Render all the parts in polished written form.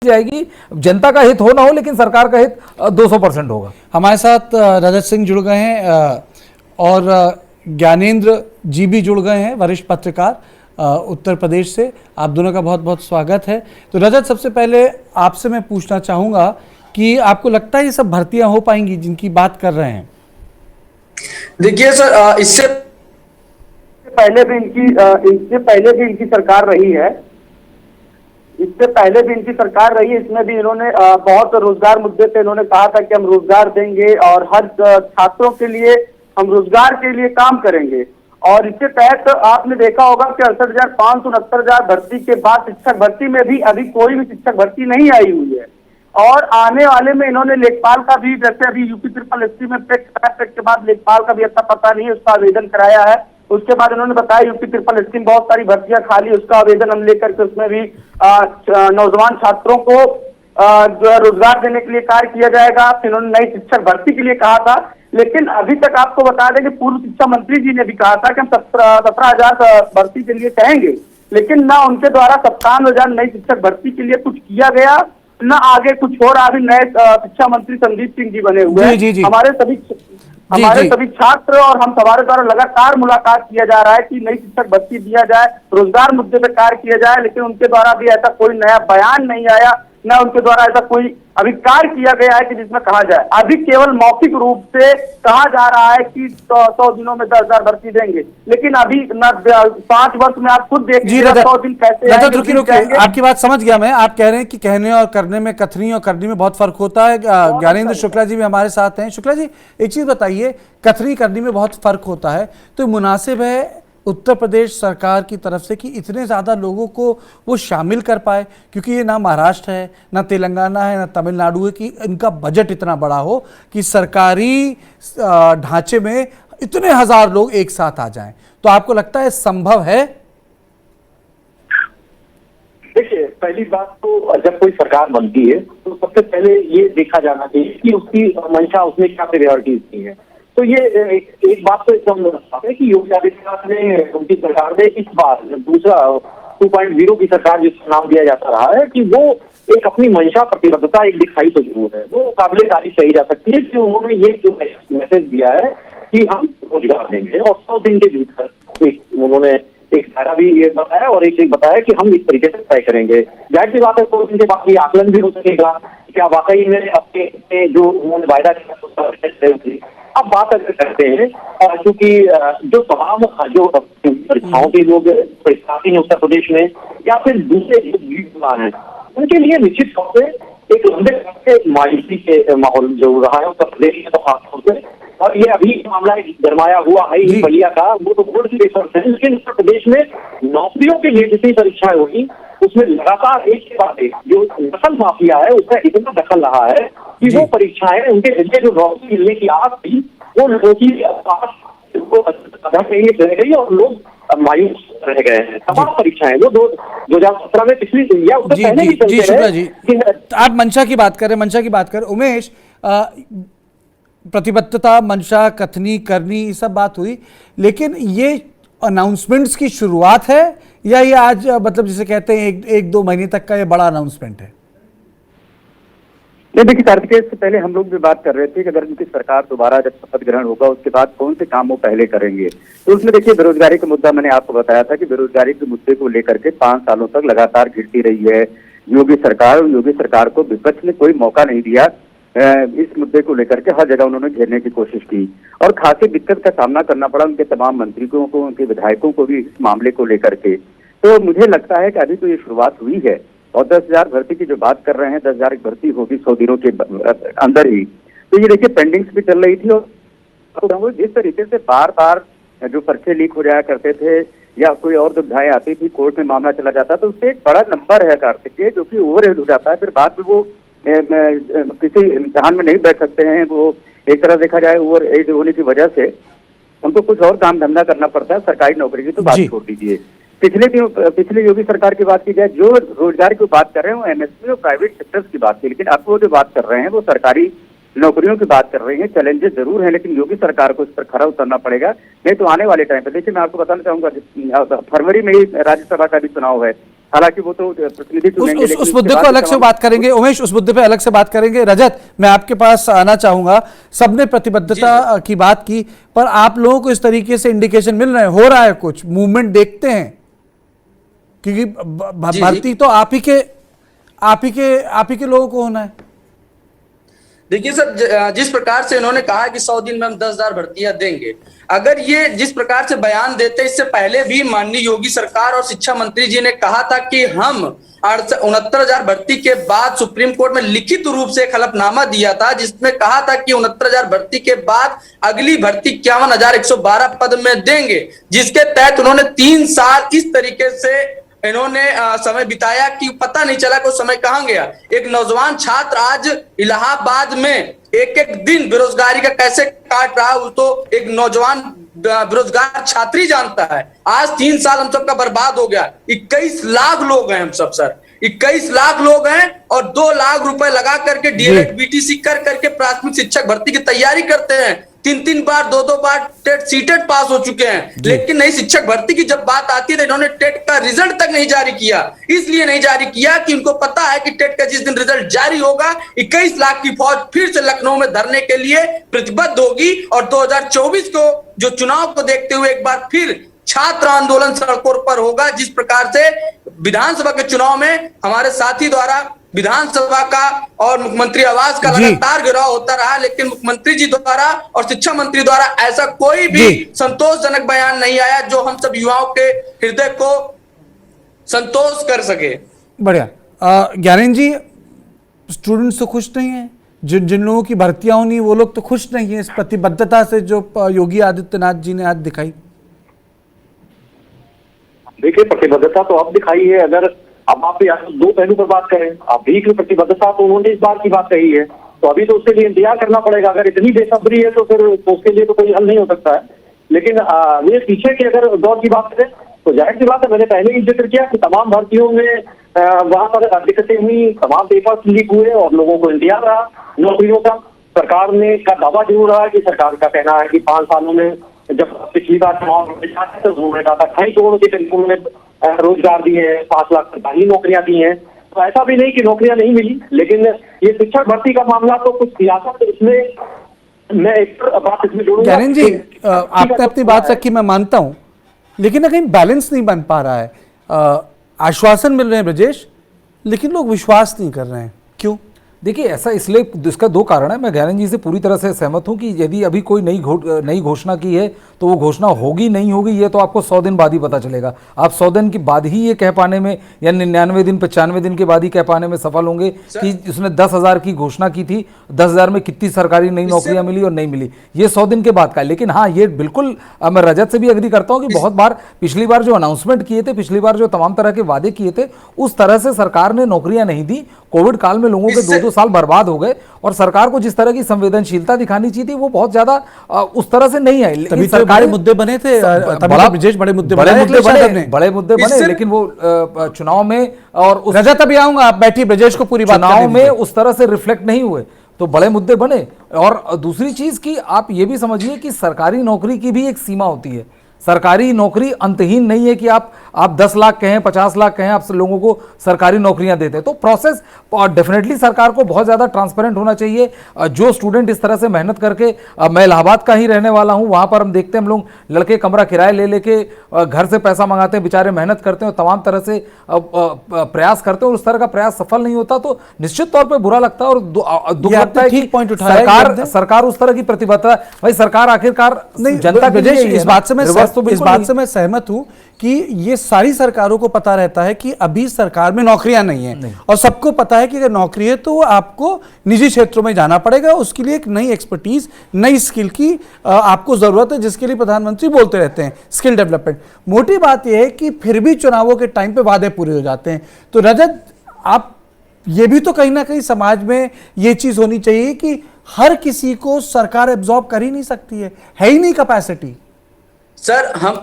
जाएगी, जनता का हित हो ना हो लेकिन सरकार का हित 200% होगा। हमारे साथ रजत सिंह जुड़ गए हैं और ज्ञानेंद्र जी भी जुड़ गए हैं, वरिष्ठ पत्रकार उत्तर प्रदेश से। आप दोनों का बहुत बहुत स्वागत है। तो रजत, सबसे पहले आपसे मैं पूछना चाहूँगा कि आपको लगता है ये सब भर्तियां हो पाएंगी जिनकी बात कर रहे हैं? देखिए सर, इससे पहले भी इनकी सरकार रही है। इससे पहले भी इनकी सरकार रही है। इसमें भी इन्होंने बहुत रोजगार मुद्दे पे इन्होंने कहा था कि हम रोजगार देंगे और हर छात्रों के लिए हम रोजगार के लिए काम करेंगे। और इसके तहत आपने देखा होगा कि 68,500 69,000 भर्ती के बाद शिक्षक भर्ती में भी अभी कोई भी शिक्षक भर्ती नहीं आई हुई है। और आने वाले में इन्होंने लेखपाल का भी, जैसे अभी यूपी SSSC में पेट के बाद लेखपाल का भी इतना पता नहीं है, उसका आवेदन कराया है। उसके बाद इन्होंने बताया यूपी SSSC में बहुत सारी भर्तियां खाली, उसका आवेदन हम लेकर के उसमें भी नौजवान छात्रों को जो है रोजगार देने के लिए कार्य किया जाएगा। फिर इन्होंने नई शिक्षक भर्ती के लिए कहा था, लेकिन अभी तक आपको बता दें कि पूर्व शिक्षा मंत्री जी ने भी कहा था कि हम 17,000 भर्ती के लिए कहेंगे, लेकिन ना उनके द्वारा 57,000 नई शिक्षक भर्ती के लिए कुछ किया गया, ना आगे कुछ हो रहा। अभी नए शिक्षा मंत्री संदीप सिंह जी बने हुए हैं। हमारे सभी छात्र और हम हमारे द्वारा लगातार मुलाकात किया जा रहा है कि नई शिक्षक भर्ती दिया जाए, रोजगार मुद्दे पे कार्य किया जाए, लेकिन उनके द्वारा भी ऐसा कोई नया बयान नहीं आया, ना उनके द्वारा ऐसा कोई अभी कार्य किया गया है कि जिसमें कहा जाए। अभी केवल मौखिक रूप से कहा जा रहा है कि 100 दिनों में 10,000 भर्ती देंगे, लेकिन अभी न 5 वर्ष में आप खुद देख लीजिए 100 दिन कैसे। रुकिए, आपकी बात समझ गया मैं। आप कह रहे हैं कि कहने और करने में, कथनी और करनी में बहुत फर्क होता है। ज्ञानेंद्र शुक्ला जी भी हमारे साथ हैं। शुक्ला जी, एक चीज बताइए, कथनी करनी में बहुत फर्क होता है, तो मुनासिब है उत्तर प्रदेश सरकार की तरफ से कि इतने ज़्यादा लोगों को वो शामिल कर पाए, क्योंकि ये ना महाराष्ट्र है, ना तेलंगाना है, ना तमिलनाडु है कि इनका बजट इतना बड़ा हो कि सरकारी ढांचे में इतने हजार लोग एक साथ आ जाएं। तो आपको लगता है संभव है? देखिए, पहली बात तो जब कोई सरकार बनती है तो सबसे पहले ये देखा जाना चाहिए कि उसकी मंशा, उसने क्या प्रायोरिटीज दी है। तो ये एक बात तो एकदम है कि योगी आदित्यनाथ ने, उनकी सरकार ने इस बार दूसरा 2.0 की सरकार जिसका नाम दिया जाता रहा है, कि वो एक अपनी मंशा, प्रतिबद्धता एक दिखाई तो जरूर है। वो काबिले तारीफ कही जा सकती है कि उन्होंने ये जो मैसेज दिया है कि हम रोजगार देंगे, और 100 दिन के भीतर उन्होंने एक दायरा भी ये बताया और एक बताया कि हम इस तरीके से तय करेंगे। जाहिर सी बात है, 100 दिन के बाद ये आकलन भी हो सकेगा क्या वाकई में अपने जो उन्होंने वायदा किया। अब बात अगर करते हैं, क्योंकि जो तमाम जो परीक्षाओं के लोग परीक्षार्थी हैं उत्तर प्रदेश में, या फिर दूसरे जो हैं, उनके लिए निश्चित तौर से एक लंबे मायूसी के माहौल जो रहा है उत्तर प्रदेश में, तो खासतौर से। और ये अभी मामला गरमाया हुआ है ये बलिया का, वो तो बोर्ड की पेपर है, लेकिन उत्तर प्रदेश में नौकरियों के लिए जितनी परीक्षाएं हुई उसमें लगातार एक के बाद एक जो दखल माफिया है उसका इतना दखल रहा है कि वो परीक्षाएं, उनके जरिए जो नौकरी मिलने की आस थी, वो लोगों की रह गई और लोग मायूस रह गए हैं। तमाम परीक्षाएं वो 2017 में पिछली या उससे पहले भी चलते रहे। आप मंशा की बात करें, मंशा की बात करें। उमेश, प्रतिबद्धता, मंशा, कथनी, करनी, ये सब बात हुई, लेकिन ये अनाउंसमेंट्स की शुरुआत है या ये आज मतलब जिसे कहते हैं एक 2 महीने तक का ये बड़ा अनाउंसमेंट है? नहीं, देखिए कार्तिकेय, इससे पहले हम लोग भी बात कर रहे थे कि अगर उनकी सरकार दोबारा जब शपथ ग्रहण होगा उसके बाद कौन से काम वो पहले करेंगे। तो उसमें देखिए बेरोजगारी का मुद्दा मैंने आपको बताया था कि बेरोजगारी के मुद्दे को लेकर के 5 सालों तक लगातार घिरती रही है योगी सरकार। योगी सरकार को विपक्ष ने कोई मौका नहीं दिया इस मुद्दे को लेकर के, हर जगह उन्होंने घेरने की कोशिश की और खासी दिक्कत का सामना करना पड़ा उनके तमाम मंत्रियों को, उनके विधायकों को भी इस मामले को लेकर के। तो मुझे लगता है कि अभी तो ये शुरुआत हुई है और 10,000 भर्ती की जो बात कर रहे हैं, 10,000 भर्ती होगी 100 दिनों के अंदर ही। तो ये देखिए पेंडिंग्स भी चल रही थी और जिस तरीके से बार बार जो पर्चे लीक हो जाया करते थे या कोई और दुविधाएं आती थी, कोर्ट में मामला चला जाता, तो उससे एक बड़ा नंबर है कार्तिकेय जो कि ओवरहेड हो जाता है। फिर बाद में वो किसी इम्तिहान में नहीं बैठ सकते हैं। वो एक तरह देखा जाए ओवर एज होने की वजह से उनको कुछ और काम धंधा करना पड़ता है। सरकारी नौकरी की तो बात छोड़ दीजिए। पिछले योगी सरकार की बात की जाए, जो रोजगार की बात कर रहे हैं वो एमएसपी और प्राइवेट सेक्टर्स की बात की, लेकिन अब वो जो बात कर रहे हैं वो सरकारी नौकरियों की बात कर रही हैं, चैलेंजेस जरूर हैं, लेकिन योगी सरकार को इस पर खरा उतरना पड़ेगा। नहीं तो आने वाले टाइम पे देखिए, मैं आपको बताना चाहूंगा, फरवरी में ही राज्यसभा का भी चुनाव है। हालांकि वो तो प्रतिनिधि चुनेंगे, लेकिन उस उसके मुद्दे को बाद अलग से बात करेंगे। उमेश, उस मुद्दे पे अलग से बात करेंगे। रजत, मैं आपके पास आना चाहूंगा। सबने प्रतिबद्धता की बात की, पर आप लोगों को इस तरीके से इंडिकेशन मिल रहे हैं, हो रहा है कुछ मूवमेंट देखते हैं? क्योंकि भर्ती तो आप ही के लोगों को होना है। देखिए सर, जिस प्रकार से इन्होंने कहा कि 100 दिन में हम 10,000 भर्तियां देंगे, अगर ये जिस प्रकार से बयान देते, इससे पहले भी माननीय योगी सरकार और शिक्षा मंत्री जी ने कहा था कि हम 69,000 भर्ती के बाद सुप्रीम कोर्ट में लिखित रूप से एक हलफनामा दिया था, जिसमें कहा था कि 69,000 भर्ती के बाद अगली भर्ती 51,112 पद में देंगे, जिसके तहत उन्होंने 3 साल इस तरीके से इन्होंने समय बिताया कि पता नहीं चला कि समय कहां गया। एक नौजवान छात्र आज इलाहाबाद में एक एक दिन बेरोजगारी का कैसे काट रहा है, तो एक नौजवान बेरोजगार छात्री जानता है। आज 3 साल हम सबका बर्बाद हो गया। 21 लाख लोग हैं हम सब सर, 21 लाख लोग हैं, और 2 लाख रुपए लगा करके डीएलएड बीटीसी कर करके प्राथमिक शिक्षक भर्ती की तैयारी करते हैं। 3 बार 2 बार टेट सीटेट पास हो चुके हैं, लेकिन नई शिक्षक भर्ती की जब बात आती है तो इन्होंने टेट का रिजल्ट तक नहीं जारी किया। इसलिए नहीं जारी किया कि उनको पता है कि टेट का जिस दिन रिजल्ट जारी होगा, 21 लाख की फौज फिर से लखनऊ में धरने के लिए प्रतिबद्ध होगी, और 2024 को जो चुनाव को देखते हुए एक बार फिर छात्र आंदोलन सड़कों पर होगा। जिस प्रकार से विधानसभा के चुनाव में हमारे साथी द्वारा विधानसभा का और मुख्यमंत्री आवास का लगातार घेराव होता रहा, लेकिन मुख्यमंत्री जी द्वारा और शिक्षा मंत्री द्वारा ऐसा कोई भी संतोषजनक बयान नहीं आया जो हम सब युवाओं के हृदय को संतोष कर सके। बढ़िया। ज्ञानेंद्र जी, स्टूडेंट्स तो खुश नहीं है, जिन लोगों की भर्तियां होनी वो लोग तो खुश नहीं है इस प्रतिबद्धता से जो योगी आदित्यनाथ जी ने आज दिखाई। देखिए, प्रतिबद्धता तो अब दिखाई है। अगर अब आप 2 पहलू पर बात करें, अभी की प्रतिबद्धता तो उन्होंने इस बार की बात कही है, तो अभी तो उसके लिए इंतजार करना पड़ेगा। अगर इतनी बेसब्री है तो फिर उसके लिए तो कोई हल नहीं हो सकता है। लेकिन ये पीछे की अगर दौर की बात करें तो जाहिर सी बात है, मैंने पहले ही जिक्र किया कि तमाम भर्तियों में वहां पर दिक्कतें हुई, तमाम पेपर्स लीक हुए और लोगों को इंतजार रहा नौकरियों का। सरकार ने का दावा जरूर रहा कि सरकार का कहना है कि 5 सालों में, जब पिछली बार चुनाव तो उन्होंने कहा था 2.5 करोड़ के करीब उन्होंने रोजगार दिए हैं, 5 लाख सरकारी नौकरियां दी हैं। तो ऐसा भी नहीं कि नौकरियां नहीं मिली, लेकिन ये शिक्षक भर्ती का मामला तो कुछ सियासत इसमें मैं एक बात इसमें जोड़ूंगा। ज्ञानेंद्र जी, आपने अपनी बात रखी, मैं मानता हूं, लेकिन कहीं बैलेंस नहीं बन पा रहा है। आश्वासन मिल रहे हैं ब्रजेश, लेकिन लोग विश्वास नहीं कर रहे हैं, क्यों? देखिए, ऐसा इसलिए, इसका 2 कारण है। मैं ज्ञानेंद्र जी से पूरी तरह से सहमत हूं कि यदि अभी कोई नई घोषणा की है तो वो घोषणा होगी नहीं होगी ये तो आपको 100 दिन बाद ही पता चलेगा। आप 100 दिन के बाद ही ये कह पाने में, या 99 दिन 95 दिन के बाद ही कह पाने में सफल होंगे कि उसने 10,000 की घोषणा की थी, 10,000 में कितनी सरकारी नई नौकरियां मिली और नहीं मिली, ये 100 दिन के बाद का है। लेकिन हाँ, ये बिल्कुल मैं रजत से भी एग्री करता हूँ कि बहुत बार पिछली बार जो अनाउंसमेंट किए थे, पिछली बार जो तमाम तरह के वादे किए थे, उस तरह से सरकार ने नौकरियां नहीं दी। कोविड काल में लोगों के 2-2 साल बर्बाद हो गए, और सरकार को जिस तरह की संवेदनशीलता दिखानी चाहिए थी वो बहुत ज्यादा उस तरह से नहीं आई। तभी तो बड़े मुद्दे बने थे, बड़े मुद्दे बने, लेकिन वो चुनाव में और रजत, अभी आऊंगा, आप बैठिए, ब्रजेश को पूरी बात चुनाव में उस तरह से रिफ्लेक्ट नहीं हुए, तो बड़े मुद्दे बने। और दूसरी चीज की आप ये भी समझिए कि सरकारी नौकरी की भी एक सीमा होती है। सरकारी नौकरी अंतहीन नहीं है कि आप 10 लाख कहें, 50 लाख कहें, आप लोगों को सरकारी नौकरियां देते हैं। तो प्रोसेस डेफिनेटली सरकार को बहुत ज़्यादा ट्रांसपेरेंट होना चाहिए। जो स्टूडेंट इस तरह से मेहनत करके, मैं इलाहाबाद का ही रहने वाला हूं, वहां पर हम देखते हैं हम लोग लड़के कमरा किराए ले लेके घर से पैसा मंगाते हैं, बेचारे मेहनत करते हैं और तमाम तरह से प्रयास करते हैं, और उस तरह का प्रयास सफल नहीं होता तो निश्चित तौर पर बुरा लगता है और दुख लगता है कि सरकार उस तरह की प्रतिबद्धता, भाई सरकार आखिरकार जनता के लिए, इस बात से मैं सहमत हूं कि ये सारी सरकारों को पता रहता है कि अभी सरकार में नौकरियां नहीं है, और सबको पता है कि अगर नौकरी है तो आपको निजी क्षेत्रों में जाना पड़ेगा, उसके लिए एक नई एक्सपर्टीज, नई स्किल की आपको जरूरत है, जिसके लिए प्रधानमंत्री बोलते रहते हैं स्किल डेवलपमेंट। मोटी बात यह है कि फिर भी चुनावों के टाइम पे वादे पूरे हो जाते हैं। तो रजत, आप ये भी तो कहीं ना कहीं समाज में ये चीज होनी चाहिए कि हर किसी को सरकार एब्जॉर्ब कर ही नहीं सकती है ही नहीं कैपेसिटी। सर, हम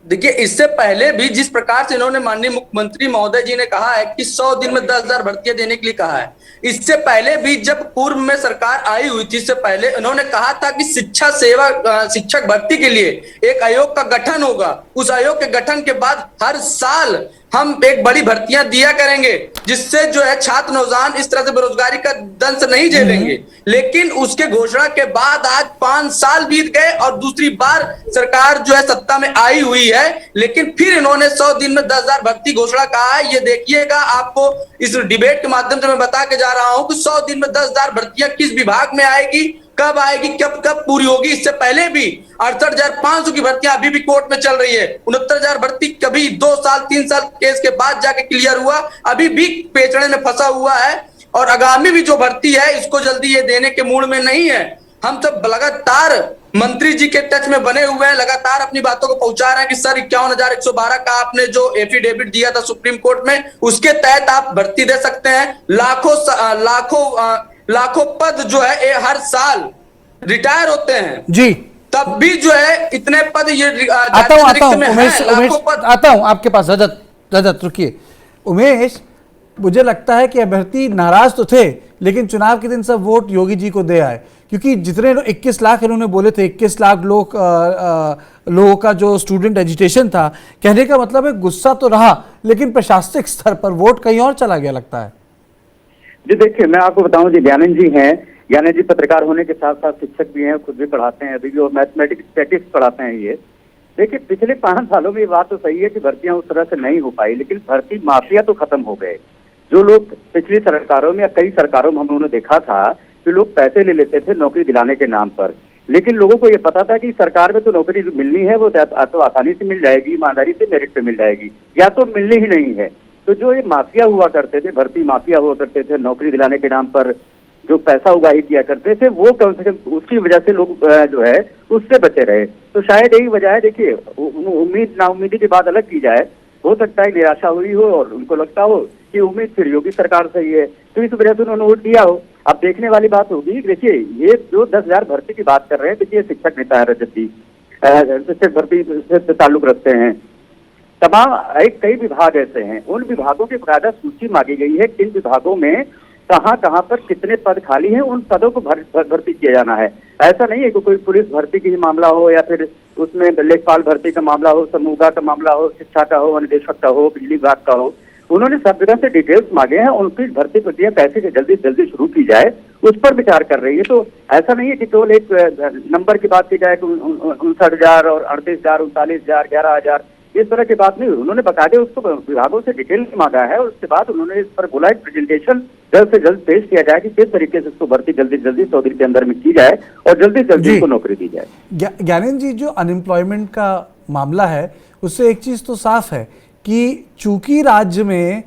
देखिए, इससे पहले भी जिस प्रकार से इन्होंने माननीय मुख्यमंत्री महोदय जी ने कहा है कि 100 दिन में 10,000 भर्तियां देने के लिए कहा है, इससे पहले भी जब पूर्व में सरकार आई हुई थी, इससे पहले इन्होंने कहा था कि शिक्षक भर्ती के लिए एक आयोग का गठन होगा। उस आयोग के गठन के बाद हर साल हम एक बड़ी भर्तियां दिया करेंगे, जिससे जो है छात्र नौजवान इस तरह से बेरोजगारी का दंश नहीं झेलेंगे। लेकिन उसके घोषणा के बाद आज 5 साल बीत गए और दूसरी बार सरकार जो है सत्ता में आई हुई है, लेकिन फिर इन्होंने 100 दिन में 10,000 भर्ती घोषणा कहा है। ये देखिएगा, आपको इस डिबेट के माध्यम से मैं बता के जा रहा हूं कि 100 दिन में 10,000 भर्तियां किस विभाग में आएगी, कब आएगी, कब पूरी होगी। इससे पहले भी 68,500 की भर्तियां अभी भी कोर्ट में चल रही है। 69,000 भर्ती कभी 2 साल 3 साल केस के बाद जाके क्लियर हुआ, अभी भी पेचड़े में फंसा हुआ है। और आगामी भी जो भर्ती है इसको जल्दी ये देने के मूड में नहीं है। हम सब लगातार मंत्री जी के टच में बने हुए हैं, लगातार अपनी बातों को पहुंचा रहे हैं कि सर 51,112 का आपने जो एफिडेविट दिया था सुप्रीम कोर्ट में, उसके तहत आप भर्ती दे सकते हैं। लाखों पद जो है हर साल रिटायर होते हैं जी, तब भी जो है इतने पद ये आता हूं उमेश, लाखों पद। आता हूं आपके पास। रजत रुकिए। उमेश, मुझे लगता है कि अभ्यर्थी नाराज तो थे, लेकिन चुनाव के दिन सब वोट योगी जी को दे आए, क्योंकि जितने 21 लाख इन्होंने बोले थे, 21 लाख लोगों का जो स्टूडेंट एजुटेशन था, कहने का मतलब है गुस्सा तो रहा, लेकिन प्रशासनिक स्तर पर वोट कहीं और चला गया लगता है। जी देखिए, मैं आपको बताऊं जी, ज्ञानंद जी हैं। ज्ञानंद जी पत्रकार होने के साथ साथ शिक्षक भी हैं, खुद भी पढ़ाते हैं अभी भी, और मैथमेटिक्स स्टैटिस्टिक्स पढ़ाते हैं ये। देखिए, पिछले 5 सालों में ये बात तो सही है कि भर्तियां उस तरह से नहीं हो पाई, लेकिन भर्ती माफिया तो खत्म हो गए। जो लोग पिछली सरकारों में या कई सरकारों में हम लोगों ने देखा था कि लोग पैसे ले लेते थे नौकरी दिलाने के नाम पर, लेकिन लोगों को ये पता था कि सरकार में तो नौकरी मिलनी है वो तो आसानी से मिल जाएगी, ईमानदारी से मेरिट पे मिल जाएगी, या तो मिलनी ही नहीं है। तो जो ये माफिया हुआ करते थे, भर्ती माफिया हुआ करते थे, नौकरी दिलाने के नाम पर जो पैसा उगाही किया करते थे, वो कम से कम उसकी वजह से लोग जो है उससे बचे रहे। तो शायद यही वजह है। देखिए, उम्मीद नाउम्मीदी की बात अलग की जाए, हो सकता है निराशा हुई हो और उनको लगता हो कि उम्मीद फिर योगी सरकार से ही है, तो इस वजह से उन्होंने वोट दिया हो। अब देखने वाली बात होगी। देखिए, ये जो 10,000 भर्ती की बात कर रहे हैं, देखिए शिक्षक नेता है रजत जी, शिक्षक भर्ती से ताल्लुक रखते हैं। तमाम कई विभाग ऐसे हैं, उन विभागों की बकायदा सूची मांगी गई है, किन विभागों में कहाँ कहाँ पर कितने पद खाली हैं, उन पदों को भर्ती किया जाना है। ऐसा नहीं है कि कोई पुलिस भर्ती की मामला हो, या फिर उसमें लेखपाल भर्ती का मामला हो, समूह का मामला हो, शिक्षा का हो, निदेशक का हो, बिजली विभाग का हो। उन्होंने सब जगह से डिटेल्स मांगे हैं, उनकी भर्ती प्रक्रिया कैसे जल्दी से जल्दी शुरू की जाए उस पर विचार कर रही है। तो ऐसा नहीं है कि केवल एक नंबर की बात की जाए कि 59,000 और 38,000, 39,000, 11,000, इस तरह की बात नहीं। उन्होंने बकायदे उसको विभागों से डिटेल मांगा है, और उसके बाद उन्होंने इस पर बोला एक प्रेजेंटेशन जल्द से जल्द पेश किया जाए कि किस तरीके से इसको भर्ती जल्दी जल्दी 100 दिन के अंदर में की जाए और जल्दी जल्दी उसको नौकरी दी जाए। ज्ञानेंद्र जी, जो अनएम्प्लॉयमेंट का मामला है, उससे एक चीज़ तो साफ है कि चूंकि राज्य में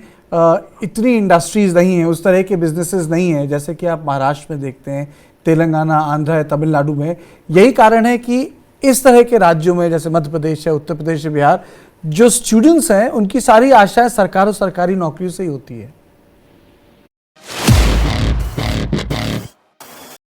इतनी इंडस्ट्रीज नहीं है, उस तरह के बिजनेसेस नहीं है जैसे कि आप महाराष्ट्र में देखते हैं, तेलंगाना, आंध्र, तमिलनाडु में। यही कारण है कि इस तरह के राज्यों में जैसे मध्य प्रदेश है, उत्तर प्रदेश है, बिहार, जो स्टूडेंट्स हैं उनकी सारी आशाएं सरकार और सरकारी नौकरियों से ही होती है।